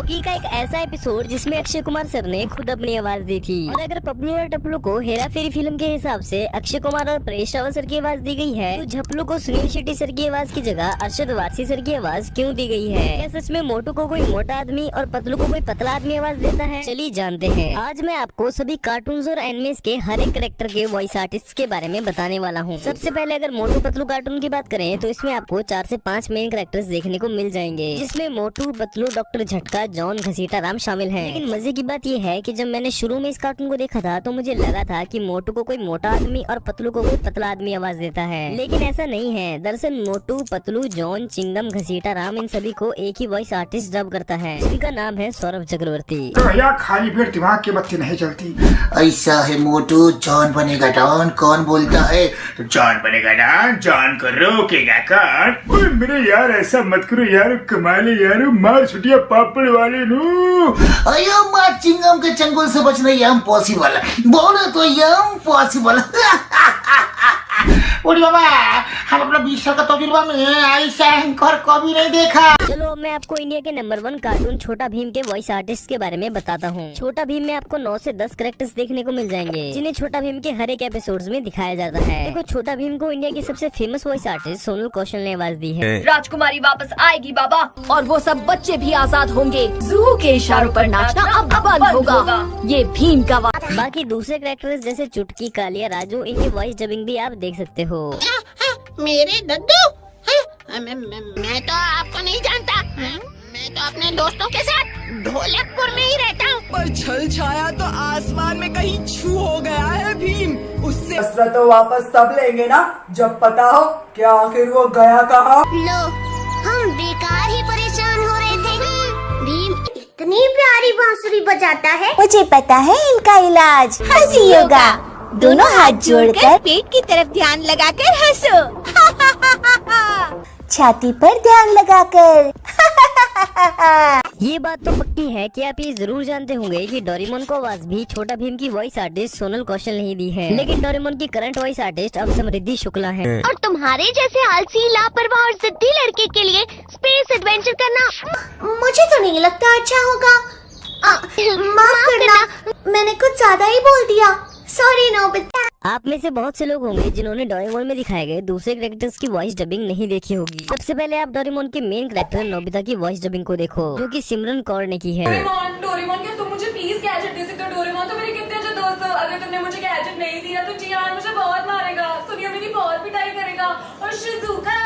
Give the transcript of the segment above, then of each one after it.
Rocky का एक ऐसा एपिसोड जिसमें अक्षय कुमार सर ने खुद अपनी आवाज दी थी। और अगर पपलू और टपलू को हेरा फेरी फिल्म के हिसाब से अक्षय कुमार और परेश रावल सर की आवाज दी गई है, तो झपलू को सुनील शेट्टी सर की आवाज की जगह अरशद वारसी सर की आवाज क्यों दी गई है? क्या सच में मोटू को कोई मोटा आदमी और पतलू को कोई पतला आदमी आवाज देता है? चलिए जानते हैं। आज मैं आपको सभी कार्टून और एनिमेस के हर एक कैरेक्टर के वॉइस आर्टिस्ट के बारे में बताने वाला हूँ। सबसे पहले अगर मोटू पतलू कार्टून की बात करें तो इसमें आपको 4 से 5 मेन कैरेक्टर्स देखने को मिल जाएंगे, जिसमें मोटू, पतलू, डॉक्टर झटका, जॉन, घसीटा राम शामिल हैं। लेकिन मजे की बात यह है कि जब मैंने शुरू में इस कार्टून को देखा था तो मुझे लगा था कि मोटू को कोई मोटा आदमी और पतलू को कोई पतला आदमी आवाज देता है, लेकिन ऐसा नहीं है। दरअसल मोटू, पतलू, जॉन, चिंगम, घसीटा राम इन सभी को एक ही वॉइस आर्टिस्ट डब करता है, जिनका नाम है सौरभ चक्रवर्ती। तो भैया खाली पेट दिमाग की बत्ती नहीं चलती। ऐसा है मोटू, जॉन बनेगा डॉन, कौन बोलता है? तो जॉन बनेगा डॉन, जॉन को रोकेगा कौन? ओए मेरे यार ऐसा मत करो यार, कमाल है यार, मार छुटिया पापड़ वाले नू। अयो मार चिंगम के चंगुल से बचना ये इम्पॉसिबल है, बोले तो ये इम्पॉसिबल। ओरे बाबा, हम अपना 20 साल का तजुर्बा में ऐसा एंकर कभी नहीं देखा। चलो अब मैं आपको इंडिया के नंबर 1 कार्टून छोटा भीम के वॉइस आर्टिस्ट के बारे में बताता हूँ। छोटा भीम में आपको 9 से 10 कैरेक्टर्स देखने को मिल जाएंगे, जिन्हें छोटा भीम के हर एक एपिसोड्स में दिखाया जाता है। देखो, छोटा भीम को इंडिया की सबसे फेमस वॉइस आर्टिस्ट सोनल कौशल ने आवाज दी है। राजकुमारी वापस आएगी बाबा, और वो सब बच्चे भी आजाद होंगे। जू के इशारों पर नाचना अब बंद होगा। ये भीम का बाकी दूसरे कैरेक्टर्स जैसे चुटकी, कालिया, राजू, इनकी वॉइस डबिंग भी आप देख सकते हो। मेरे दद्दू, मैं तो आपको नहीं जानता। मैं तो अपने दोस्तों के साथ ढोलकपुर में ही रहता हूँ। पर छल छाया तो आसमान में कहीं छू हो गया है भीम। उससे असरा तो वापस तब लेंगे ना जब पता हो कि आखिर वो गया कहाँ। लो, हम बेकार ही परेशान हो रहे थे। भीम इतनी प्यारी बांसुरी बजाता है। मुझे पता है इनका इलाज, हंसी योगा। दोनों हाथ जोड़कर पेट की तरफ ध्यान लगाकर हंसो। छाती पर ध्यान लगाकर। ये बात तो पक्की है कि आप ये जरूर जानते होंगे कि डोरेमोन को आवाज भी छोटा भीम की वॉइस आर्टिस्ट सोनल कौशल ने ही दी है, लेकिन डोरेमोन की करंट वॉइस आर्टिस्ट अब समृद्धि शुक्ला है। और तुम्हारे जैसे आलसी, लापरवाह और जिद्दी लड़के के लिए स्पेस एडवेंचर करना मुझे तो नहीं लगता अच्छा होगा। माफ करना, मैंने कुछ ज्यादा ही बोल दिया। Sorry Nobita. आप में से बहुत से लोग होंगे जिन्होंने डोरेमोन में दिखाए गए दूसरे कैरेक्टर्स की वॉइस डबिंग नहीं देखी होगी। सबसे पहले आप डोरेमोन के मेन कैरेक्टर नोबिता की वॉइस डबिंग को देखो, जो कि सिमरन कौर ने की है। डोरेमोन क्या तुम मुझे प्लीज गैजेट दे सकते हो? डोरेमोन तो मेरे कितने अच्छे दोस्त हो। अगर तुमने मुझे गैजेट नहीं दिया तो जियान मुझे बहुत मारेगा, सुनियो मेरी बहुत पिटाई करेगा, और शिजुका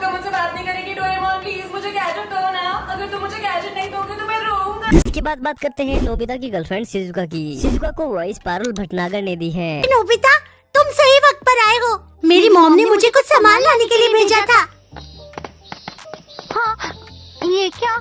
मुझसे बात नहीं करेगी। डोरेमोन प्लीज मुझे गैजेट दो ना, अगर तुम मुझे गैजेट नहीं दोगे तो मैं रोऊंगा। इसके बाद बात करते हैं नोबिता की गर्लफ्रेंड शिजुका की। शिजुका को वॉइस पारुल भटनागर ने दी है। नोबिता, तुम सही वक्त पर आए हो। मेरी मॉम ने मुझे कुछ सामान लाने के लिए भेजा था। हाँ, ये क्या?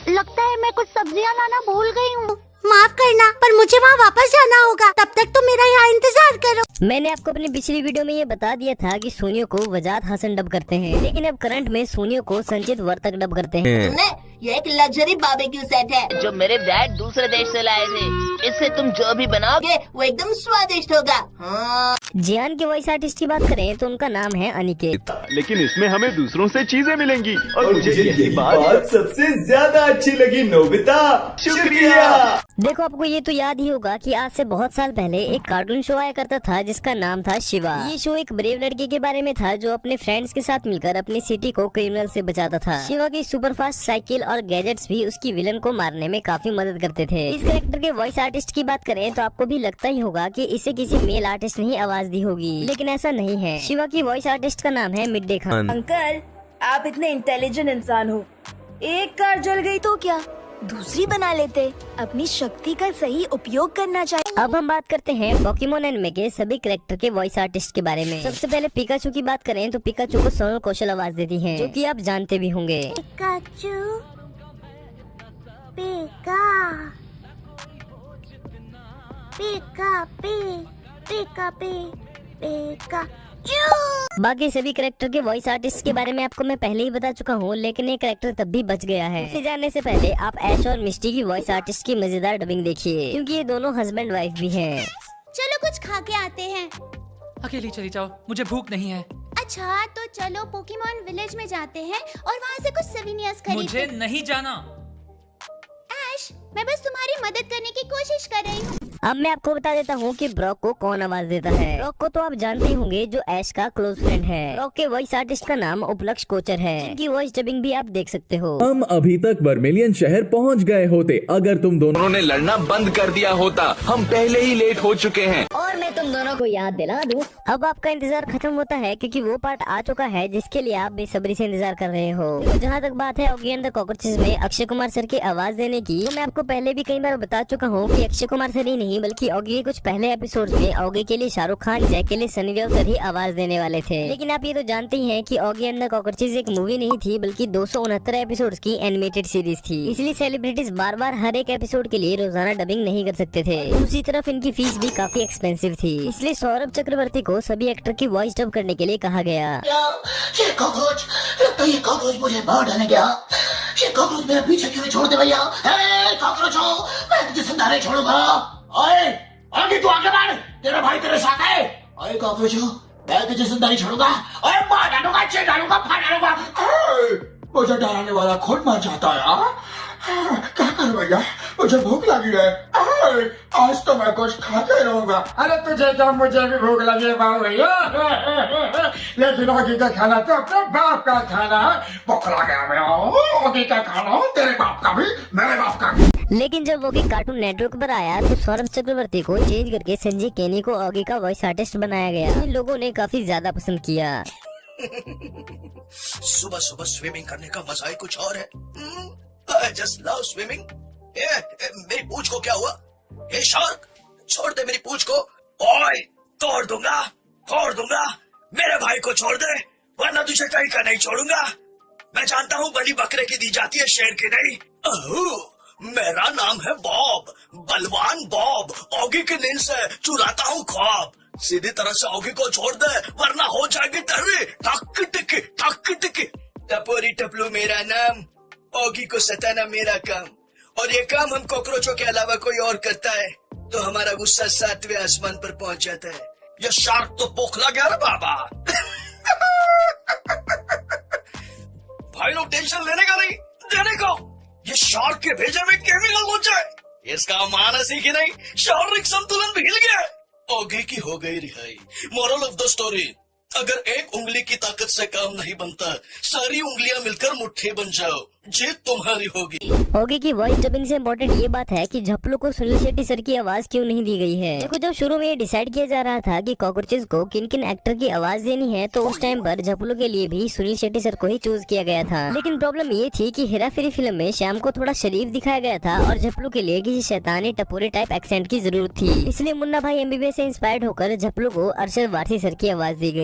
लगता है मैं कुछ सब्जियां लाना भूल गई हूँ। माफ करना, पर मुझे वहाँ वापस जाना होगा। तब तक तुम मेरा यहाँ इंतजार करो। मैंने आपको अपनी पिछली वीडियो में ये बता दिया था कि सोनियो को वजाद हसन डब करते हैं, लेकिन अब करंट में सोनियो को संचित वर्तक डब करते हैं। ये एक लग्जरी बारबेक्यू सेट है जो मेरे डैड दूसरे देश से लाए थे। इससे तुम जो भी बनाओगे वो एकदम स्वादिष्ट होगा। हाँ। जियान के वॉइस आर्टिस्ट की बात करें तो उनका नाम है अनिकेत। लेकिन इसमें हमें दूसरों से चीजें मिलेंगी, और मुझे यही बात सबसे ज्यादा अच्छी लगी। नोबिता, शुक्रिया। देखो, आपको ये तो याद ही होगा कि आज से बहुत साल पहले एक कार्टून शो आया करता था जिसका नाम था शिवा। ये शो एक ब्रेव लड़के के बारे में था जो अपने फ्रेंड्स के साथ मिलकर अपनी सिटी को क्रिमिनल से बचाता था। शिवा की सुपरफास्ट साइकिल और गैजेट्स भी उसकी विलन को मारने में काफी मदद करते थे। इस कैरेक्टर के वॉइस आर्टिस्ट की बात करें तो आपको भी लगता ही होगा कि इसे किसी मेल आर्टिस्ट ने ही आवाज दी होगी, लेकिन ऐसा नहीं है। शिवा की वॉइस आर्टिस्ट का नाम है मिड डे खान। अंकल, आप इतने इंटेलिजेंट इंसान हो। एक कार जल गई तो क्या, दूसरी बना लेते। अपनी शक्ति का सही उपयोग करना चाहिए। अब हम बात करते हैं पोकेमोन एनिमे के सभी कैरेक्टर के वॉइस आर्टिस्ट के बारे में। सबसे पहले पिकाचू की बात करें तो पिकाचू को सोनल कौशल आवाज देती है, जो कि आप जानते भी होंगे। पिकाचू, पिका पिका पिका पिका। बाकी सभी कैरेक्टर के वॉइस आर्टिस्ट के बारे में आपको मैं पहले ही बता चुका हूँ, लेकिन एक कैरेक्टर तब भी बच गया है। इसे जानने से पहले आप ऐश और मिस्टी की वॉइस आर्टिस्ट की मजेदार डबिंग देखिए, क्योंकि ये दोनों हस्बैंड वाइफ भी हैं। चलो कुछ खा के आते हैं। अकेली चली जाओ, मुझे भूख नहीं है। अच्छा तो चलो पोकेमोन विलेज में जाते हैं और वहाँ से कुछ सोवेनियर्स खरीदते हैं। मुझे नहीं जाना। मैं बस तुम्हारी मदद करने की कोशिश कर रही हूँ। अब मैं आपको बता देता हूँ कि ब्रॉक को कौन आवाज देता है। ब्रॉक को तो आप जानते ही होंगे, जो ऐश का क्लोज फ्रेंड है। ब्रॉक के वॉइस आर्टिस्ट का नाम उपलक्ष कोचर है, जिनकी वॉइस डबिंग भी आप देख सकते हो। हम अभी तक वर्मिलियन शहर पहुंच गए होते अगर तुम दोनों ने लड़ना बंद कर दिया होता। हम पहले ही लेट हो चुके हैं। और मैं तुम दोनों को याद दिला दूं, अब आपका इंतजार खत्म होता है, क्योंकि वो पार्ट आ चुका है जिसके लिए आप बेसब्री से इंतजार कर रहे हो। तो जहाँ तक बात है ऑगी एंड द कॉकरोचेस में अक्षय कुमार सर की आवाज देने की, तो मैं आपको पहले भी कई बार बता चुका हूँ कि अक्षय कुमार सर ही नहीं बल्कि ऑगी के कुछ पहले एपिसोड्स में ऑगी के लिए शाहरुख खान, जैक के लिए सनी देओल सर ही आवाज देने वाले थे। लेकिन आप ये तो जानते ही हैं कि ऑगी एंड द कॉकरोचेस एक मूवी नहीं थी, बल्कि 269 एपिसोड्स की एनिमेटेड सीरीज थी। इसलिए सेलिब्रिटीज बार बार हर एक एपिसोड के लिए रोजाना डबिंग नहीं कर सकते थे। दूसरी तरफ इनकी फीस भी काफी एक्सपेंसिव थी, इसलिए सौरभ चक्रवर्ती को सभी एक्टर की वॉइस डब करने के लिए कहा गया। ये कॉकरोच, लगता है ये कॉकरोच मुझे मार डालेगा। ये कॉकरोच मेरे पीछे क्यों छोड़ दे भैया? कॉकरोच हो, मैं तुझे जिंदा नहीं छोड़ूंगा। ओए, आगे तू आगे बढ़, तेरा भाई तेरे साथ है। ओए कॉकरोच हो, मैं तुझे जिंदा नहीं छोड़ूंगा। ओए मार डालूंगा, चीर डालूंगा, फाड़ डालूंगा। मुझे डराने वाला खुद मर जाता है यार। क्या करूं भैया, मुझे भूख लगी है। आज तो मैं कुछ खा के रहूंगा। अरे तुझे क्या, मुझे भी भूख लगी है बाबू भैया। लेकिन ऑगी का खाना तो अपने बाप का खाना है। बकरा गया मैं, ऑगी का खाना तेरे बाप का भी, मेरे बाप का भी। लेकिन जब ऑगी कार्टून नेटवर्क पर आया तो सौरभ चक्रवर्ती को चेंज करके संजय केनी को ऑगी का वॉइस आर्टिस्ट बनाया गया। लोगों ने काफी ज्यादा पसंद किया। सुबह सुबह स्विमिंग करने का मजा ही कुछ और है। I just love swimming. मेरी पूंछ को क्या हुआ? हे शार्क, छोड़ दे मेरी पूंछ को। ओए, तोड़ दूंगा। मेरे भाई को छोड़ दे, वरना तुझे कहीं का नहीं छोड़ूंगा। मैं जानता हूँ बलि बकरे की दी जाती है, शेर की नहीं। मेरा नाम है बॉब, बलवान बॉब। ऑगी की नींद से चुराता हूँ ख्वाब। सीधी तरह से ऑगी को छोड़ दे, वरना हो जाएगी तेरी ठक टिकी। टपोरी टपलू मेरा नाम, ऑगी को सताना मेरा काम। और ये काम हम कॉकरोचों के अलावा कोई और करता है तो हमारा गुस्सा 7वें आसमान पर पहुंच जाता है। ये शार्क तो पोखला गया रे बाबा। भाई लोग टेंशन लेने का नहीं, देने को। ये शार्क के भेजे में केमिकल हो जाए, इसका मानस ही कि नहीं, शारीरिक संतुलन भी हिल गया। ऑगी की हो गई रिहाई। मोरल ऑफ द स्टोरी, अगर एक उंगली की ताकत से काम नहीं बनता, सारी उंगलियां मिलकर मुट्ठी बन जाओ, जीत तुम्हारी होगी। ऑगी की वॉइस डबिंग से इम्पोर्टेंट ये बात है कि झप्पू को सुनील शेट्टी सर की आवाज क्यों नहीं दी गई है। देखो, जब शुरू में ये डिसाइड किया जा रहा था कि कॉकरोचेस को किन किन एक्टर की आवाज देनी है, तो उस टाइम पर झप्पू के लिए भी सुनील शेट्टी सर को ही चूज किया गया था। लेकिन प्रॉब्लम ये थी कि हेरा फेरी फिल्म में श्याम को थोड़ा शरीफ दिखाया गया था और झप्पू के लिए किसी शैतानी टपोरे टाइप एक्सेंट की जरूरत थी। इसलिए मुन्ना भाई MBBS से इंस्पायर्ड होकर झप्पू को अरशद वारसी सर की आवाज दी गई।